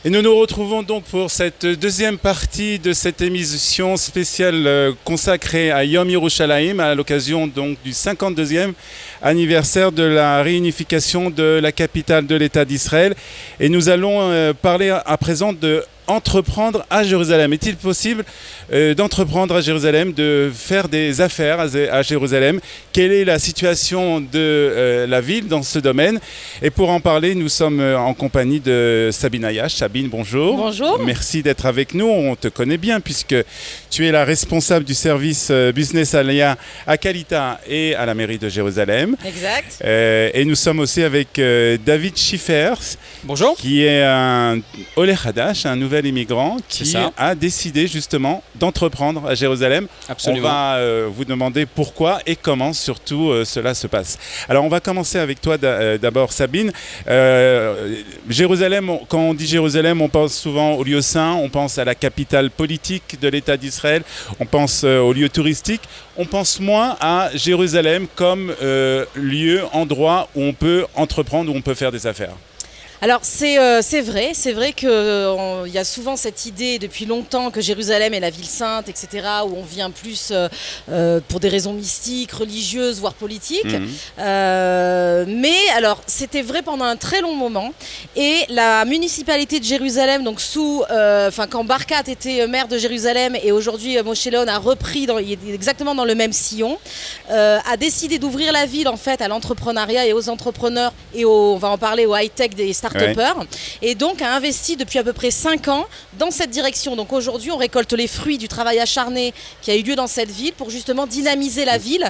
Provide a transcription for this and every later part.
Et nous nous retrouvons donc pour cette deuxième partie de cette émission spéciale consacrée à Yom Yerushalayim à l'occasion donc du 52e anniversaire de la réunification de la capitale de l'État d'Israël. Et nous allons parler à présent de entreprendre à Jérusalem. Est-il possible d'entreprendre à Jérusalem, de faire des affaires à Jérusalem? Quelle est la situation de la ville dans ce domaine? Et pour en parler, nous sommes en compagnie de Sabine Ayash. Sabine, bonjour. Bonjour. Merci d'être avec nous. On te connaît bien puisque tu es la responsable du service Business Aliyah à Kalita et à la mairie de Jérusalem. Exact. Et nous sommes aussi avec David Schiffer. Bonjour. Qui est un Oleh Hadash, un nouvel immigrant qui a décidé justement d'entreprendre à Jérusalem. Absolument. On va vous demander pourquoi et comment surtout cela se passe. Alors on va commencer avec toi d'abord Sabine. Jérusalem, quand on dit Jérusalem, on pense souvent au lieu saint, on pense à la capitale politique de l'État d'Israël, on pense aux lieux touristiques, on pense moins à Jérusalem comme lieu, endroit où on peut entreprendre, où on peut faire des affaires. Alors c'est vrai qu'il y a souvent cette idée depuis longtemps que Jérusalem est la ville sainte, etc., où on vient plus pour des raisons mystiques, religieuses, voire politiques. Mais alors c'était vrai pendant un très long moment et la municipalité de Jérusalem, donc quand Barkat était maire de Jérusalem et aujourd'hui Moshe Leon a repris exactement dans le même sillon, a décidé d'ouvrir la ville en fait à l'entrepreneuriat et aux entrepreneurs et on va en parler, aux high-tech des start-upers, et donc a investi depuis à peu près 5 ans dans cette direction. Donc aujourd'hui, on récolte les fruits du travail acharné qui a eu lieu dans cette ville pour justement dynamiser la ville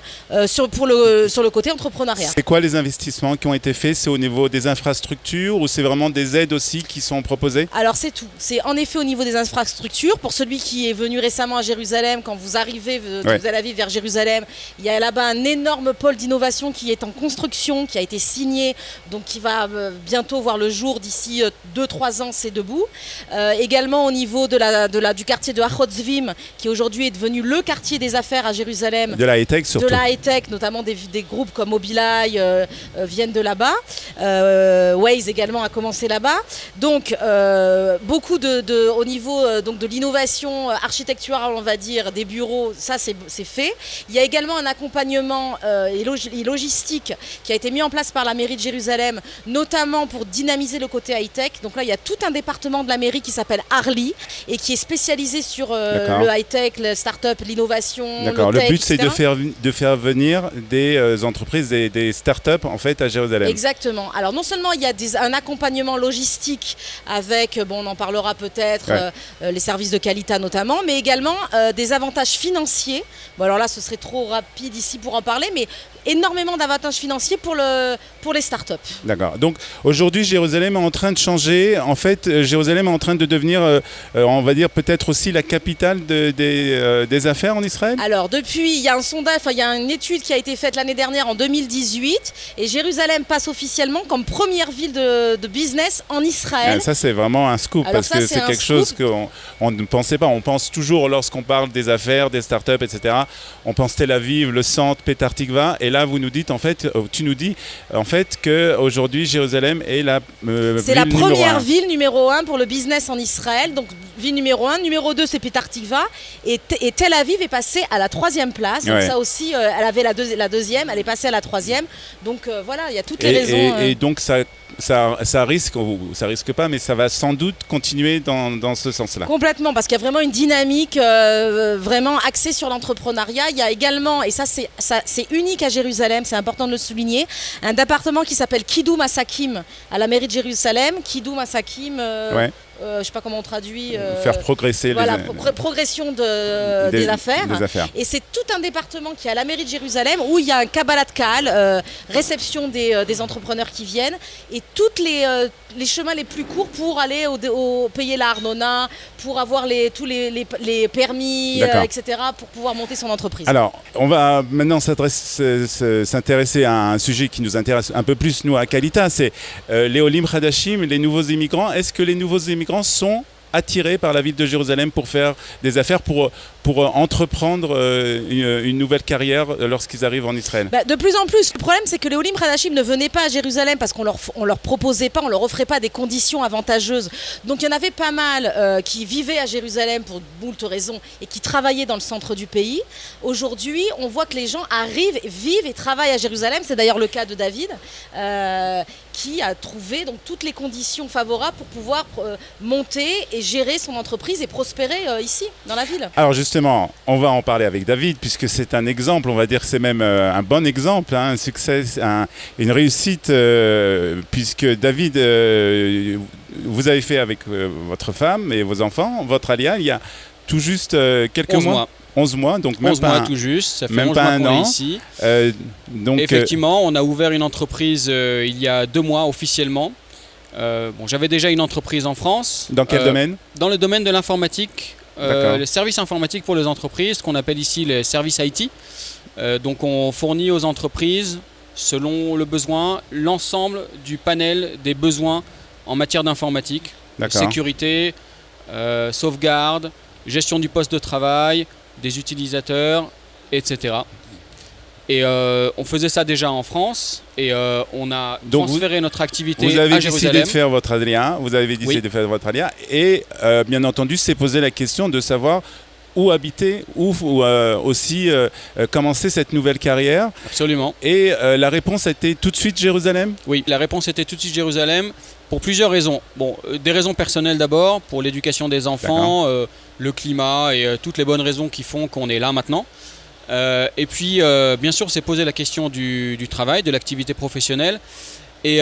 sur le côté entrepreneuriat. C'est quoi les investissements qui ont été faits? C'est au niveau des infrastructures ou c'est vraiment des aides aussi qui sont proposées? Alors c'est tout. C'est en effet au niveau des infrastructures. Pour celui qui est venu récemment à Jérusalem, quand vous arrivez de Tel Aviv vers Jérusalem, il y a là-bas un énorme pôle d'innovation qui est en construction, qui a été signé, donc qui va bientôt voir le jour d'ici 2-3 ans, c'est debout. Également au niveau du quartier de Achotzvim, qui aujourd'hui est devenu le quartier des affaires à Jérusalem. De la high-tech surtout. De la high-tech, notamment des groupes comme Mobileye viennent de là-bas. Waze également a commencé là-bas. Donc beaucoup au niveau donc de l'innovation architecturale, on va dire, des bureaux, ça c'est fait. Il y a également un accompagnement et logistique qui a été mis en place par la mairie de Jérusalem, notamment pour dynamiser le côté high-tech. Donc là, il y a tout un département de la mairie qui s'appelle Arli et qui est spécialisé sur le high-tech, le start-up, l'innovation. D'accord. Le but, c'est etc. de faire venir des entreprises, des start-up en fait à Jérusalem. Exactement. Alors non seulement il y a un accompagnement logistique avec, on en parlera peut-être, les services de Kalita notamment, mais également des avantages financiers. Bon alors là, ce serait trop rapide ici pour en parler, mais énormément d'avantages financiers pour les start-up. D'accord. Donc aujourd'hui, Jérusalem est en train de changer. En fait, Jérusalem est en train de devenir, on va dire, peut-être aussi la capitale des affaires en Israël. Alors depuis, il y a un sondage, il y a une étude qui a été faite l'année dernière en 2018 et Jérusalem passe officiellement comme première ville de business en Israël. Ça, c'est vraiment un scoop. Alors parce que c'est quelque chose qu'on ne pensait pas. On pense toujours, lorsqu'on parle des affaires, des startups, etc., on pense Tel Aviv, le centre, Petah Tikva. Et là, tu nous dis en fait qu'aujourd'hui, Jérusalem est c'est la première ville numéro 1 pour le business en Israël. Donc ville numéro 1, numéro 2 c'est Petah Tikva et Tel Aviv est passée à la 3e place. Donc ça aussi, elle avait la 2e, elle est passée à la 3e. Donc voilà, il y a toutes les raisons. Et donc ça risque pas, mais ça va sans doute continuer dans ce sens-là. Complètement, parce qu'il y a vraiment une dynamique vraiment axée sur l'entrepreneuriat. Il y a également, et ça c'est unique à Jérusalem, c'est important de le souligner, un département qui s'appelle Kiddoum Asakim à la mairie de Jérusalem. Kiddoum Asakim, je ne sais pas comment on traduit. Faire progresser progression des affaires. Et c'est tout un département qui est à la mairie de Jérusalem où il y a un Kabbalat Kahal, réception des entrepreneurs qui viennent et tous les chemins les plus courts pour aller payer la Arnona, pour avoir tous les permis, etc., pour pouvoir monter son entreprise. Alors, on va maintenant s'intéresser à un sujet qui nous intéresse un peu plus, nous, à Kalita, c'est les Olim Hadashim, les nouveaux immigrants. Est-ce que les nouveaux immigrants sont attirés par la ville de Jérusalem pour faire des affaires, pour entreprendre une nouvelle carrière lorsqu'ils arrivent en Israël? De plus en plus. Le problème, c'est que les Olim Hadashim ne venaient pas à Jérusalem parce qu'on leur proposait pas, on leur offrait pas des conditions avantageuses. Donc il y en avait pas mal qui vivaient à Jérusalem pour moult raisons et qui travaillaient dans le centre du pays. Aujourd'hui, on voit que les gens arrivent, vivent et travaillent à Jérusalem. C'est d'ailleurs le cas de David, qui a trouvé donc toutes les conditions favorables pour pouvoir monter et gérer son entreprise et prospérer ici, dans la ville. Alors justement, on va en parler avec David, puisque c'est un exemple, on va dire que c'est même un bon exemple, hein, un succès, une réussite, puisque David, vous avez fait avec votre femme et vos enfants, votre alia, il y a tout juste quelques 11 mois. 11 mois, donc même 11 pas mois tout juste, ça fait même 11 pas mois un qu'on an. est ici. Donc, effectivement, on a ouvert une entreprise il y a 2 mois officiellement. J'avais déjà une entreprise en France. Dans quel domaine? Dans le domaine de l'informatique, les services informatiques pour les entreprises, ce qu'on appelle ici les services IT. Donc on fournit aux entreprises, selon le besoin, l'ensemble du panel des besoins en matière d'informatique, sécurité, sauvegarde, gestion du poste de travail, des utilisateurs, etc. Et on faisait ça déjà en France et on a transféré notre activité à Jérusalem. Vous avez décidé de faire votre alia, de faire votre alia et bien entendu s'est posé la question de savoir où habiter, où aussi commencer cette nouvelle carrière. Absolument. Et la réponse a été tout de suite Jérusalem? Oui, la réponse était tout de suite Jérusalem pour plusieurs raisons. Des raisons personnelles d'abord, pour l'éducation des enfants, le climat et toutes les bonnes raisons qui font qu'on est là maintenant. Et puis, bien sûr, s'est posé la question du travail, de l'activité professionnelle. Et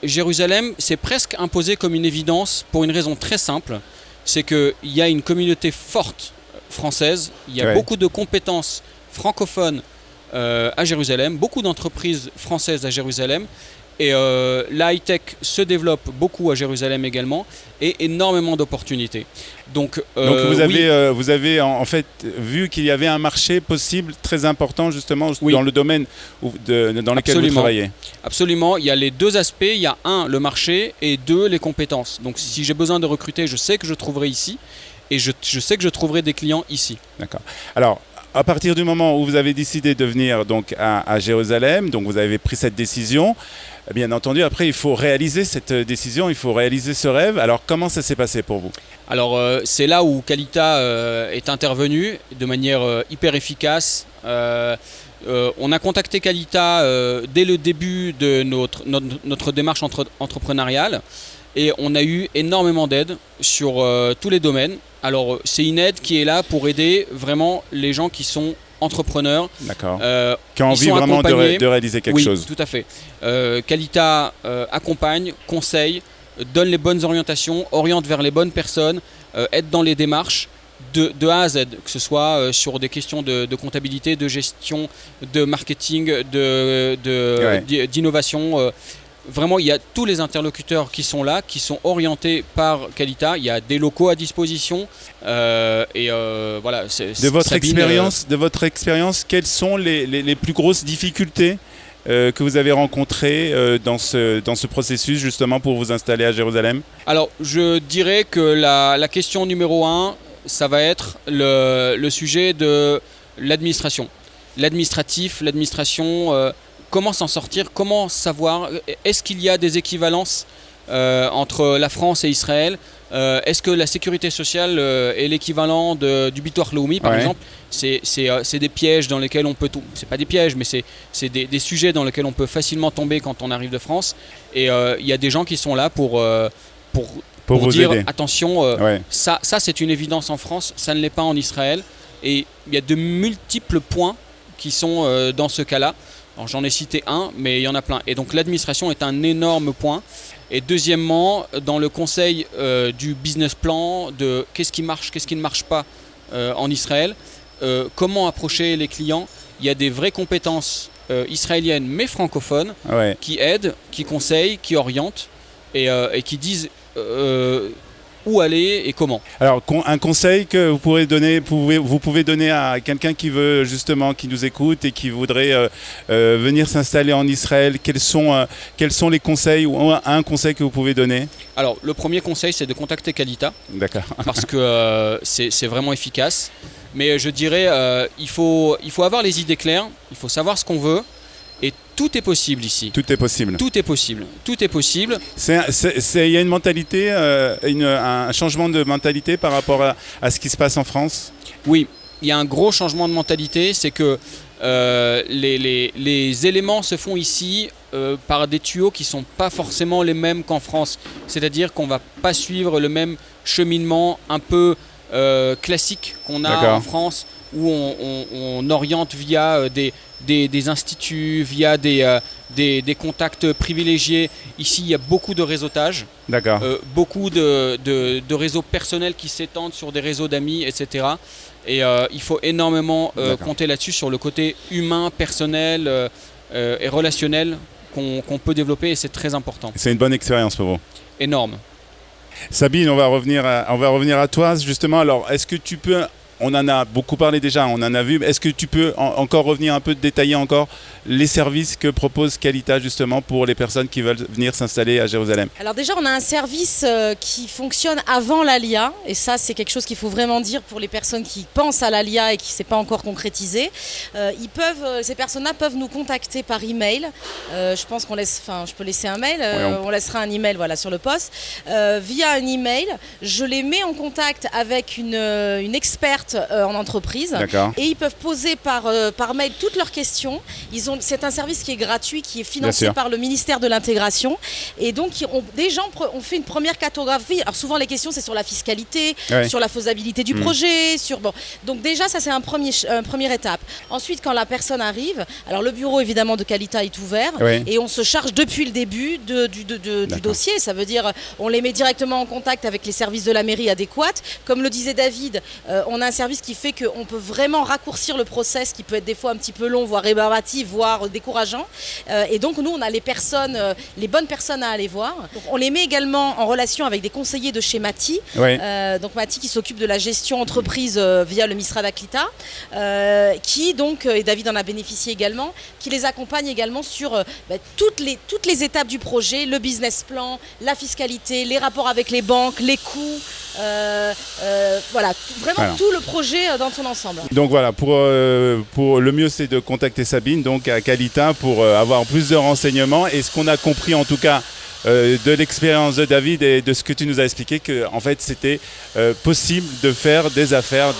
Jérusalem s'est presque imposé comme une évidence pour une raison très simple. C'est qu'il y a une communauté forte française, il y a beaucoup de compétences francophones à Jérusalem, beaucoup d'entreprises françaises à Jérusalem. Et la high-tech se développe beaucoup à Jérusalem également et énormément d'opportunités. Donc vous avez en fait vu qu'il y avait un marché possible très important justement dans le domaine dans lequel vous travaillez. Absolument, il y a les deux aspects, il y a un, le marché et deux, les compétences. Donc si j'ai besoin de recruter, je sais que je trouverai ici et je sais que je trouverai des clients ici. D'accord. Alors, à partir du moment où vous avez décidé de venir donc à Jérusalem, donc vous avez pris cette décision, bien entendu, après il faut réaliser cette décision, il faut réaliser ce rêve. Alors comment ça s'est passé pour vous? Alors c'est là où Qualita est intervenu de manière hyper efficace. On a contacté Qualita dès le début de notre démarche entrepreneuriale et on a eu énormément d'aide sur tous les domaines. Alors c'est une aide qui est là pour aider vraiment les gens qui sont entrepreneurs, qui ont envie vraiment de réaliser quelque chose. Oui, tout à fait. Qualita accompagne, conseille, donne les bonnes orientations, oriente vers les bonnes personnes, aide dans les démarches de A à Z, que ce soit sur des questions de comptabilité, de gestion, de marketing, d'innovation. Vraiment, il y a tous les interlocuteurs qui sont là, qui sont orientés par Qualita. Il y a des locaux à disposition. Voilà. De votre expérience, quelles sont les plus grosses difficultés que vous avez rencontrées dans ce processus justement pour vous installer à Jérusalem? Alors, je dirais que la question numéro 1, ça va être le sujet de l'administration. L'administration... Comment s'en sortir? Comment savoir? Est-ce qu'il y a des équivalences entre la France et Israël? Est-ce que la sécurité sociale est l'équivalent du Bitor Leumi, par exemple? C'est des pièges dans lesquels on peut... C'est pas des pièges, mais c'est des sujets dans lesquels on peut facilement tomber quand on arrive de France. Et il y a des gens qui sont là pour vous dire aider. Attention, ça c'est une évidence en France, ça ne l'est pas en Israël. Et il y a de multiples points qui sont dans ce cas-là. Alors, j'en ai cité un, mais il y en a plein. Et donc l'administration est un énorme point. Et deuxièmement, dans le conseil du business plan, de qu'est-ce qui marche, qu'est-ce qui ne marche pas en Israël, comment approcher les clients, il y a des vraies compétences israéliennes mais francophones qui aident, qui conseillent, qui orientent et qui disent où aller et comment. Alors, un conseil que vous pouvez donner à quelqu'un qui veut justement, qui nous écoute et qui voudrait venir s'installer en Israël, quels sont les conseils ou un conseil que vous pouvez donner? Alors, le premier conseil, c'est de contacter Qualita. D'accord. Parce que c'est vraiment efficace. Mais je dirais, il faut avoir les idées claires, il faut savoir ce qu'on veut. Et tout est possible ici. Tout est possible. Tout est possible. Tout est possible. Il y a une mentalité, un changement de mentalité par rapport à ce qui se passe en France? Oui, il y a un gros changement de mentalité. C'est que les éléments se font ici par des tuyaux qui ne sont pas forcément les mêmes qu'en France. C'est-à-dire qu'on ne va pas suivre le même cheminement un peu classique qu'on a en France, où on oriente via des instituts, via des contacts privilégiés. Ici, il y a beaucoup de réseautage, beaucoup de réseaux personnels qui s'étendent sur des réseaux d'amis, etc. Et il faut énormément compter là-dessus, sur le côté humain, personnel et relationnel qu'on peut développer, et c'est très important. C'est une bonne expérience pour vous? Énorme. Sabine, on va revenir à toi justement. Alors, est-ce que tu peux... On en a beaucoup parlé déjà, on en a vu. Est-ce que tu peux encore revenir un peu, détailler encore les services que propose Qualita justement pour les personnes qui veulent venir s'installer à Jérusalem? Alors déjà, on a un service qui fonctionne avant l'Alia, et ça c'est quelque chose qu'il faut vraiment dire pour les personnes qui pensent à l'Alia et qui ne s'est pas encore concrétisé. Ces personnes-là peuvent nous contacter par email. Je pense je peux laisser un mail. On laissera un email, voilà, sur le poste. Via un email, je les mets en contact avec une experte en entreprise, et ils peuvent poser par mail toutes leurs questions. C'est un service qui est gratuit, qui est financé par le ministère de l'Intégration, et donc on fait une première cartographie. Alors souvent les questions c'est sur la fiscalité, sur la faisabilité du projet, donc déjà ça c'est une première étape. Ensuite, quand la personne arrive, alors le bureau évidemment de Qualita est ouvert, et on se charge depuis le début du dossier. Ça veut dire on les met directement en contact avec les services de la mairie adéquats. Comme le disait David, on a un service qui fait qu'on peut vraiment raccourcir le process, qui peut être des fois un petit peu long, voire rébarbatif, voire décourageant. Et donc nous, on a les bonnes personnes à aller voir. Donc, on les met également en relation avec des conseillers de chez Mati. Donc Mati qui s'occupe de la gestion entreprise via le Misrad Aklita, qui donc, et David en a bénéficié également, qui les accompagne également sur toutes les étapes du projet, le business plan, la fiscalité, les rapports avec les banques, les coûts. Vraiment tout le projet dans son ensemble. Donc voilà, pour le mieux c'est de contacter Sabine donc à Qualita pour avoir plus de renseignements, et ce qu'on a compris en tout cas de l'expérience de David et de ce que tu nous as expliqué, que en fait c'était possible de faire des affaires,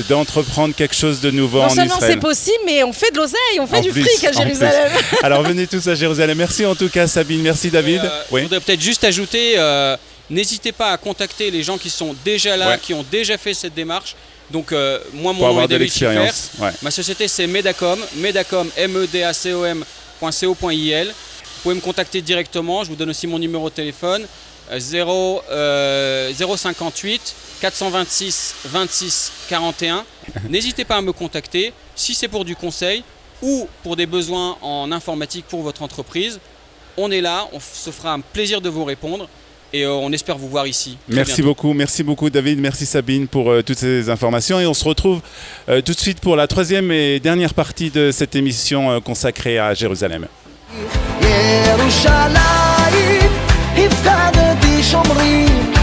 d'entreprendre quelque chose de nouveau en Israël. Non seulement c'est possible, mais on fait de l'oseille, on fait du fric à Jérusalem. Alors venez tous à Jérusalem. Merci en tout cas Sabine, merci David. Je voudrais peut-être juste ajouter, n'hésitez pas à contacter les gens qui sont déjà là, qui ont déjà fait cette démarche. Donc moi, mon nom est David Schiffer. Ma société c'est Medacom, medacom.co.il. Vous pouvez me contacter directement. Je vous donne aussi mon numéro de téléphone, 058 426 26 41. N'hésitez pas à me contacter si c'est pour du conseil ou pour des besoins en informatique pour votre entreprise. On est là, on se fera un plaisir de vous répondre. Et on espère vous voir ici. Merci beaucoup David, merci Sabine pour toutes ces informations. Et on se retrouve tout de suite pour la troisième et dernière partie de cette émission consacrée à Jérusalem. ירושלים, הפקדתי שומרים